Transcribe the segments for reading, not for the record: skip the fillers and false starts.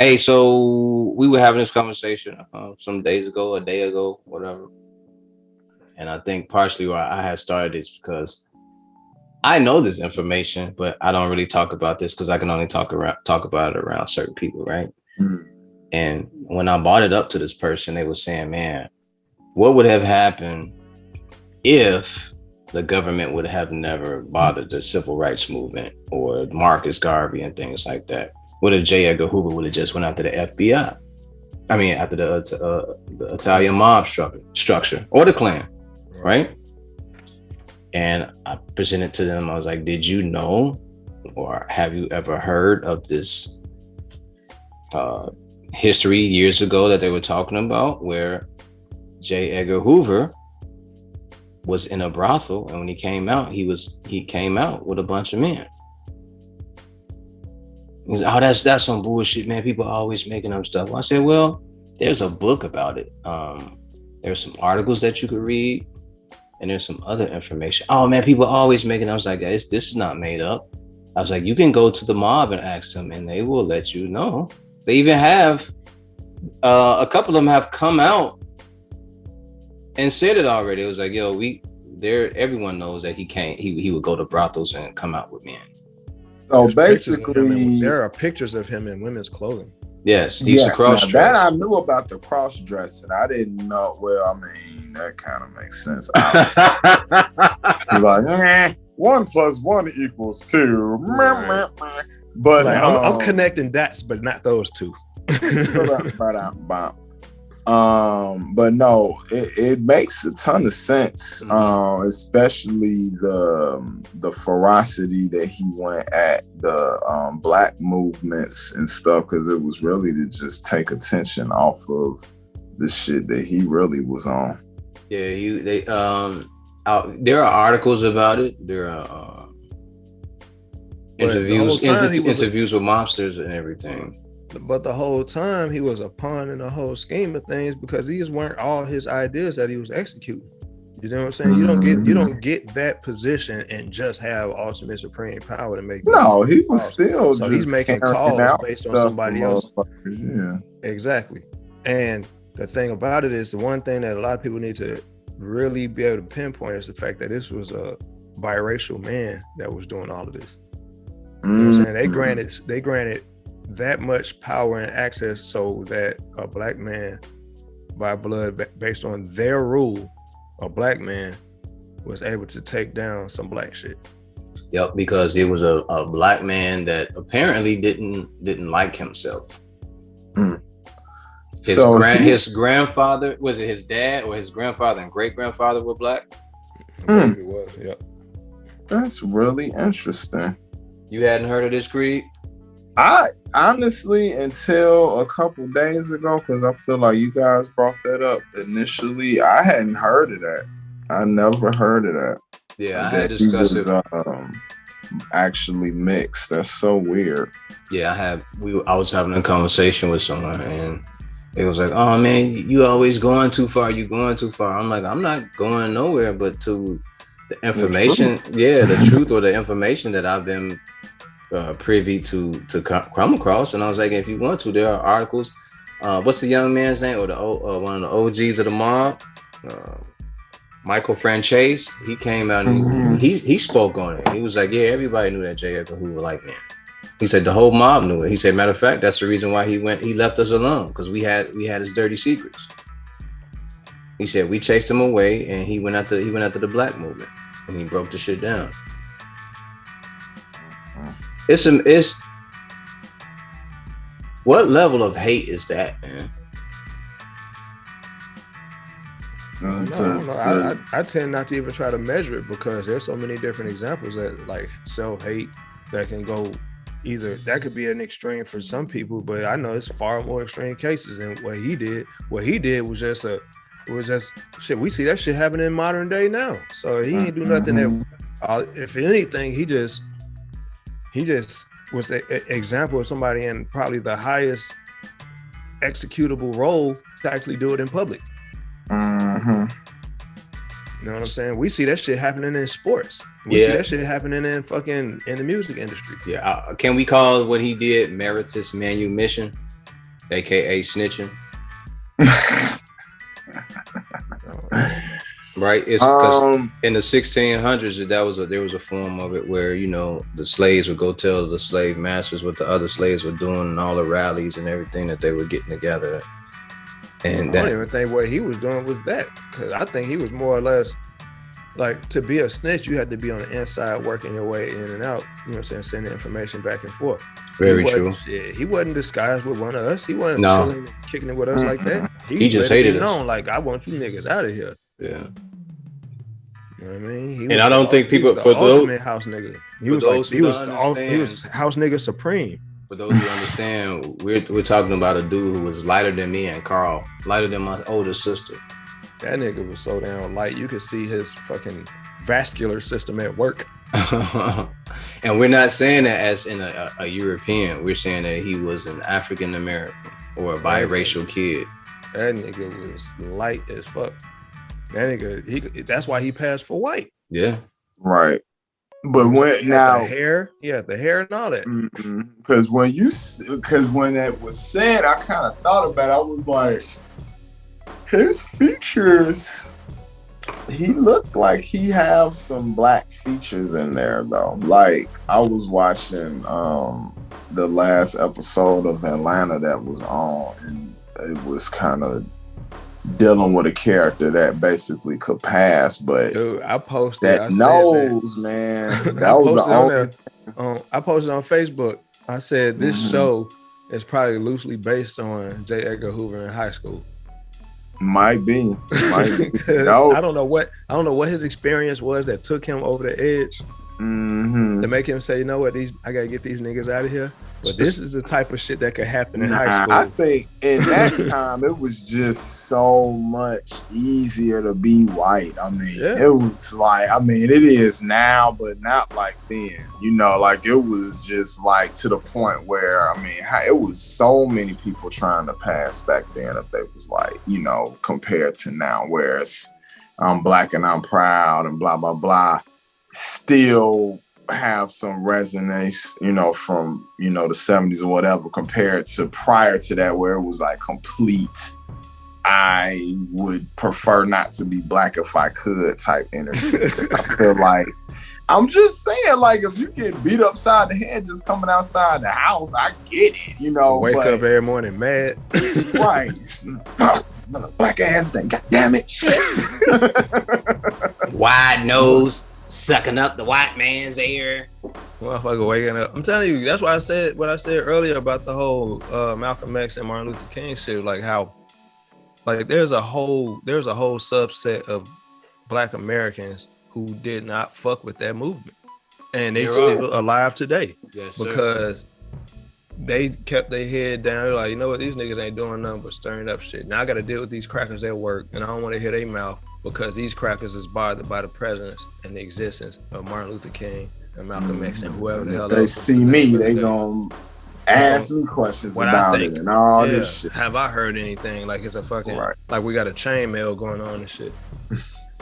Hey, so we were having this conversation some days ago, a day ago, whatever. And I think partially why I had started this because I know this information, but I don't really talk about this because I can only talk about it around certain people, right? Mm. And when I brought it up to this person, they were saying, "Man, what would have happened if the government would have never bothered the civil rights movement or Marcus Garvey and things like that? What if J.Edgar Hoover would have just went after the FBI? I mean, after the Italian mob structure or the Klan, right?" And I presented to them. I was like, "Did you know, or have you ever heard of this history years ago that they were talking about, where J.Egar Hoover was in a brothel, and when he came out, he came out with a bunch of men." He's like, "Oh, that's some bullshit, man. People are always making up stuff." Well, I said, "Well, there's a book about it. There's some articles that you could read, and there's some other information." "Oh man, people are always making." I was like, "Guys, this is not made up." I was like, "You can go to the mob and ask them, and they will let you know." They even have a couple of them have come out and said it already. It was like, "Yo, everyone knows that he would go to brothels and come out with men." So basically, there are pictures of him in women's clothing. Yes, he's a cross dress. That I knew about the cross dressing. I didn't know. Well, I mean, that kind of makes sense. It's like 1 + 1 = 2. Right. But like, I'm connecting dots, but not those two. But no, it makes a ton of sense, especially the ferocity that he went at the black movements and stuff, because it was really to just take attention off of the shit that he really was on. Yeah, there are articles about it. There are interviews with mobsters and everything. But the whole time he was a pawn in the whole scheme of things, because these weren't all his ideas that he was executing. You know what I'm saying? You don't get that position and just have ultimate supreme power to make. No, he was still. So he's making calls based on somebody else. Yeah, exactly. And the thing about it is, the one thing that a lot of people need to really be able to pinpoint is the fact that this was a biracial man that was doing all of this. You know what I'm saying? They granted that much power and access so that a black man by blood, based on their rule, a black man was able to take down some black shit. Yep, because it was a black man that apparently didn't like himself. His grandfather, was it his dad or his grandfather and great grandfather were black? It was, yep. That's really interesting. You hadn't heard of this, Creed? I honestly, until a couple days ago, because I feel like you guys brought that up initially, I hadn't heard of that. I never heard of that. Yeah, I had discussed it. Actually mixed. That's so weird. Yeah, I was having a conversation with someone, and it was like, "Oh man, you always going too far. You going too far." I'm like, "I'm not going nowhere, but to the information, the truth or the information that I've been privy to come across." And I was like, "If you want to, there are articles." What's the young man's name, or the one of the OGs of the mob, Michael Franchise? He came out and he spoke on it. He was like, "Yeah, everybody knew that J.Egar Hoover liked men." He said the whole mob knew it. He said, "Matter of fact, that's the reason why he left us alone, because we had his dirty secrets." He said, "We chased him away, and he went after the black movement, and he broke the shit down." It's what level of hate is that, man? I tend not to even try to measure it, because there's so many different examples that, like, self-hate that can go either. That could be an extreme for some people, but I know it's far more extreme cases than what he did. What he did was just shit. We see that shit happening in modern day now. So he ain't do nothing that, if anything, he just was an example of somebody in probably the highest executable role to actually do it in public. You know what I'm saying? We see that shit happening in sports. We see that shit happening in the music industry. Yeah. Can we call what he did meritorious manumission? aka snitching. Right, it's because in the 1600s there was a form of it where the slaves would go tell the slave masters what the other slaves were doing and all the rallies and everything that they were getting together. And I don't even think what he was doing was that, because I think he was more or less like, to be a snitch, you had to be on the inside working your way in and out. You know what I'm saying? Sending information back and forth. Very true. He wasn't disguised with one of us. He wasn't chilling, kicking it with us like that. He just hated us. Known, like, I want you niggas out of here. Yeah. You know what I mean? And I don't think people for those ultimate house nigga. He was house nigga supreme. For those who understand, we're talking about a dude who was lighter than me and Carl, lighter than my older sister. That nigga was so damn light, you could see his fucking vascular system at work. And we're not saying that as in a European. We're saying that he was an African American or a biracial kid. That nigga was light as fuck. That nigga, that's why he passed for white. Yeah. Right. But when now the hair and all that. Because when that was said, I kind of thought about it. I was like, his features, he looked like he have some black features in there though. Like, I was watching the last episode of Atlanta that was on, and it was kind of dealing with a character that basically could pass, but dude, I posted that nose, man. That was the only. I posted on Facebook. I said this show is probably loosely based on J.Edgar Hoover in high school. Might be. No. I don't know what his experience was that took him over the edge to make him say, you know what, I gotta get these niggas out of here. But this is the type of shit that could happen in high school. I think in that time it was just so much easier to be white. I mean, It was like, it is now, but not like then. Like, it was just like to the point where, it was so many people trying to pass back then if they was like, compared to now, whereas I'm black and I'm proud and blah, blah, blah, still have some resonance, from, the 70s or whatever, compared to prior to that, where it was like complete, I would prefer not to be black if I could type energy. I feel like, I'm just saying, like, if you get beat upside the head just coming outside the house, I get it, Wake up every morning mad. Right. Fuck, black ass thing, god damn it. Wide nose. Sucking up the white man's air. Motherfucker waking up. I'm telling you, that's why I said what I said earlier about the whole Malcolm X and Martin Luther King shit. Like, how, like, there's a whole subset of black Americans who did not fuck with that movement, and they're still alive today. Yes, because they kept their head down. They're like, you know what, these niggas ain't doing nothing but stirring up shit. Now I got to deal with these crackers at work, and I don't want to hear their mouth, because these crackers is bothered by the presence and the existence of Martin Luther King and Malcolm X and whoever the hell they see me, they gonna ask me questions about it and all this shit. Have I heard anything? Like, it's a fucking like we got a chainmail going on and shit.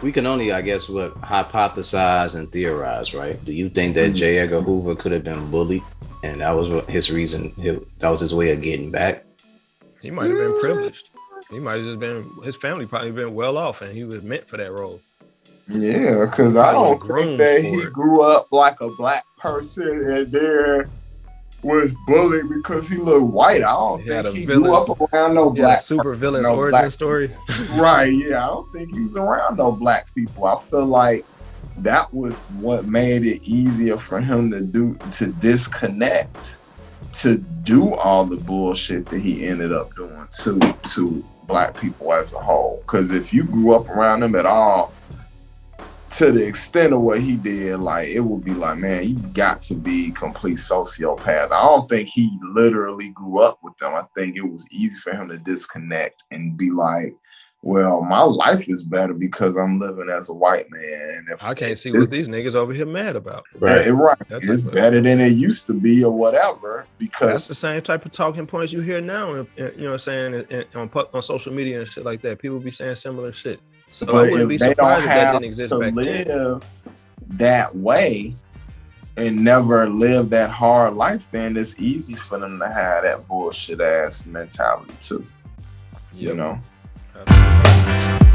We can only, I guess, hypothesize and theorize, right? Do you think that J.Egar Hoover could have been bullied, and that was his reason? That was his way of getting back. He might have been privileged. He might have just been, his family probably been well off, and he was meant for that role. Yeah, because I don't think that he grew up like a black person and there was bullied because he looked white. I don't think he grew up around no black super villain's origin story. Right, yeah. I don't think he was around no black people. I feel like that was what made it easier for him to disconnect, to do all the bullshit that he ended up doing to black people as a whole. Because if you grew up around them at all, to the extent of what he did, like, it would be like, man, you got to be complete sociopath. I don't think he literally grew up with them. I think it was easy for him to disconnect and be like, well, my life is better because I'm living as a white man. And if I can't see what these niggas over here mad about. Right. It's better than it used to be or whatever, because that's the same type of talking points you hear now, you know what I'm saying, on social media and shit like that. People be saying similar shit. So I wouldn't be surprised if that didn't exist back then. That way, and never live that hard life, then it's easy for them to have that bullshit ass mentality too. You know. Absolutely.